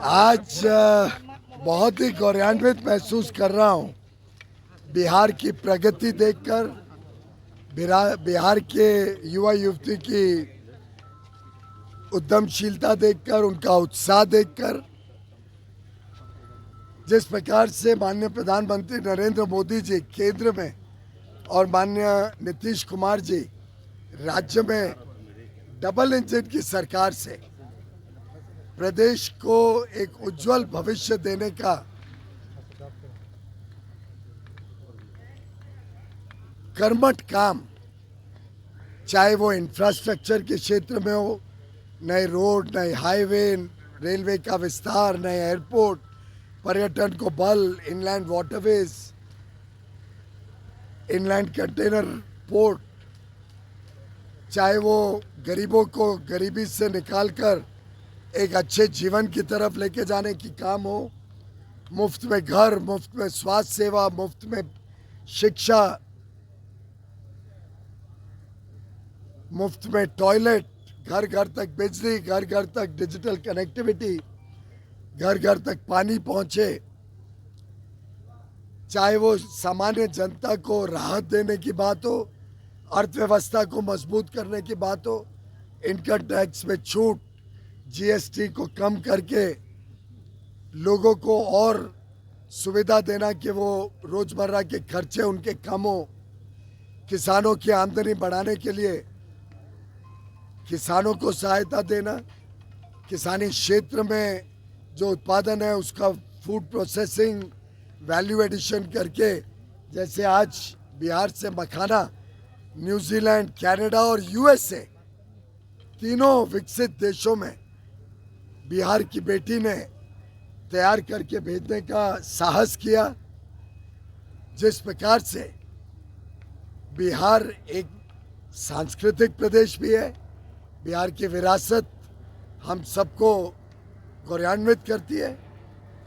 आज बहुत ही गौरवान्वित महसूस कर रहा हूँ बिहार की प्रगति देखकर, बिहार के युवा युवती की उद्यमशीलता देखकर, उनका उत्साह देखकर। जिस प्रकार से माननीय प्रधानमंत्री नरेंद्र मोदी जी केंद्र में और माननीय नीतीश कुमार जी राज्य में डबल इंजन की सरकार से प्रदेश को एक उज्जवल भविष्य देने का कर्मठ काम, चाहे वो इंफ्रास्ट्रक्चर के क्षेत्र में हो, नए रोड, नए हाईवे, रेलवे का विस्तार, नए एयरपोर्ट, पर्यटन को बल, inland waterways, inland container port, चाहे वो गरीबों को गरीबी से निकालकर एक अच्छे जीवन की तरफ लेके जाने की काम हो, मुफ्त में घर, मुफ्त में स्वास्थ्य सेवा, मुफ्त में शिक्षा, मुफ्त में टॉयलेट, घर घर तक बिजली, घर घर तक डिजिटल कनेक्टिविटी, घर घर तक पानी पहुंचे, चाहे वो सामान्य जनता को राहत देने की बात हो, अर्थव्यवस्था को मजबूत करने की बात हो, इनकम टैक्स में छूट, जीएसटी को कम करके लोगों को और सुविधा देना कि वो रोजमर्रा के खर्चे उनके कम हो, किसानों की आमदनी बढ़ाने के लिए किसानों को सहायता देना, किसानी क्षेत्र में जो उत्पादन है उसका फूड प्रोसेसिंग, वैल्यू एडिशन करके, जैसे आज बिहार से मखाना न्यूजीलैंड, कनाडा और यूएसए तीनों विकसित देशों में बिहार की बेटी ने तैयार करके भेजने का साहस किया। जिस प्रकार से बिहार एक सांस्कृतिक प्रदेश भी है, बिहार की विरासत हम सबको गौरवान्वित करती है,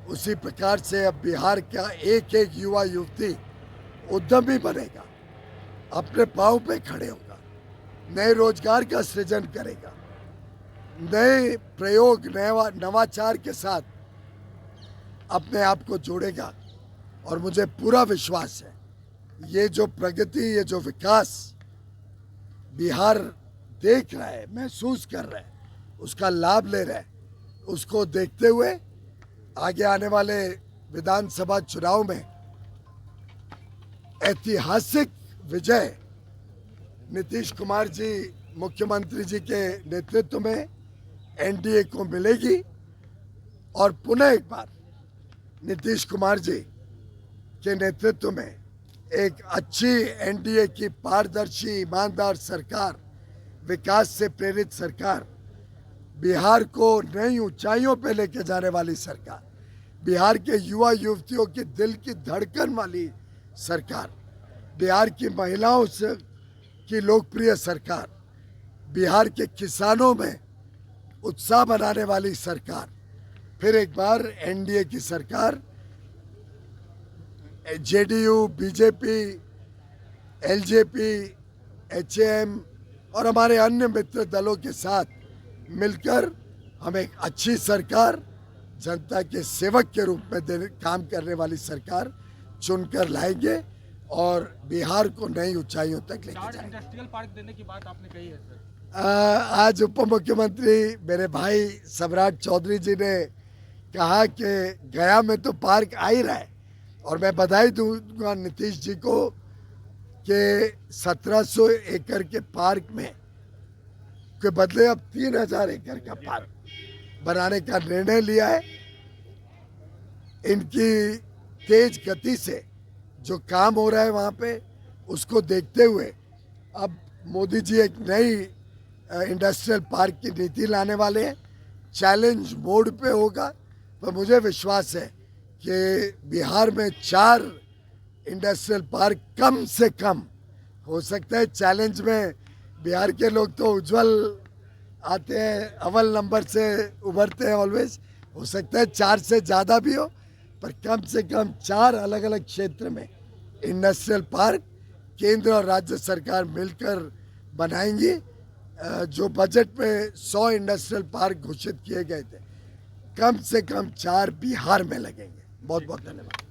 उसी प्रकार से अब बिहार का एक एक युवा युवती उद्यमी बनेगा, अपने पांव पे खड़े होगा, नए रोजगार का सृजन करेगा, नए प्रयोग, नवाचार के साथ अपने आप को जोड़ेगा। और मुझे पूरा विश्वास है ये जो प्रगति, ये जो विकास बिहार देख रहा है, महसूस कर रहा है, उसका लाभ ले रहा है, उसको देखते हुए आगे आने वाले विधानसभा चुनाव में ऐतिहासिक विजय नीतीश कुमार जी मुख्यमंत्री जी के नेतृत्व में एनडीए को मिलेगी और पुनः एक बार नीतीश कुमार जी के नेतृत्व में एक अच्छी एनडीए की पारदर्शी, ईमानदार सरकार, विकास से प्रेरित सरकार, बिहार को नई ऊंचाइयों पे लेके जाने वाली सरकार, बिहार के युवा युवतियों के दिल की धड़कन वाली सरकार, बिहार की महिलाओं से की लोकप्रिय सरकार, बिहार के किसानों में उत्साह बनाने वाली सरकार, फिर एक बार एनडीए की सरकार जेडीयू, बीजेपी, एलजेपी, एचएम और हमारे अन्य मित्र दलों के साथ मिलकर हम एक अच्छी सरकार, जनता के सेवक के रूप में काम करने वाली सरकार चुनकर लाएंगे और बिहार को नई ऊंचाइयों तक लेके जाएंगे। इंडस्ट्रियल पार्क देने की बात आपने कही है सर। आज उप मुख्यमंत्री मेरे भाई सम्राट चौधरी जी ने कहा कि गया में तो पार्क आ ही रहा है, और मैं बधाई दूंगा नीतीश जी को कि 1700 एकड़ के पार्क में के बदले अब 3000 एकड़ का पार्क बनाने का निर्णय लिया है। इनकी तेज गति से जो काम हो रहा है वहाँ पे, उसको देखते हुए अब मोदी जी एक नई इंडस्ट्रियल पार्क की नीति लाने वाले हैं। चैलेंज मोड पे होगा, पर मुझे विश्वास है कि बिहार में 4 इंडस्ट्रियल पार्क कम से कम हो सकता है। चैलेंज में बिहार के लोग तो उज्जवल आते हैं, अव्वल नंबर से उभरते हैं ऑलवेज। हो सकता है 4 से ज़्यादा भी हो, पर कम से कम 4 अलग अलग क्षेत्र में इंडस्ट्रियल पार्क केंद्र और राज्य सरकार मिलकर बनाएंगी। जो बजट में 100 इंडस्ट्रियल पार्क घोषित किए गए थे, कम से कम 4 बिहार में लगेंगे। बहुत बहुत धन्यवाद।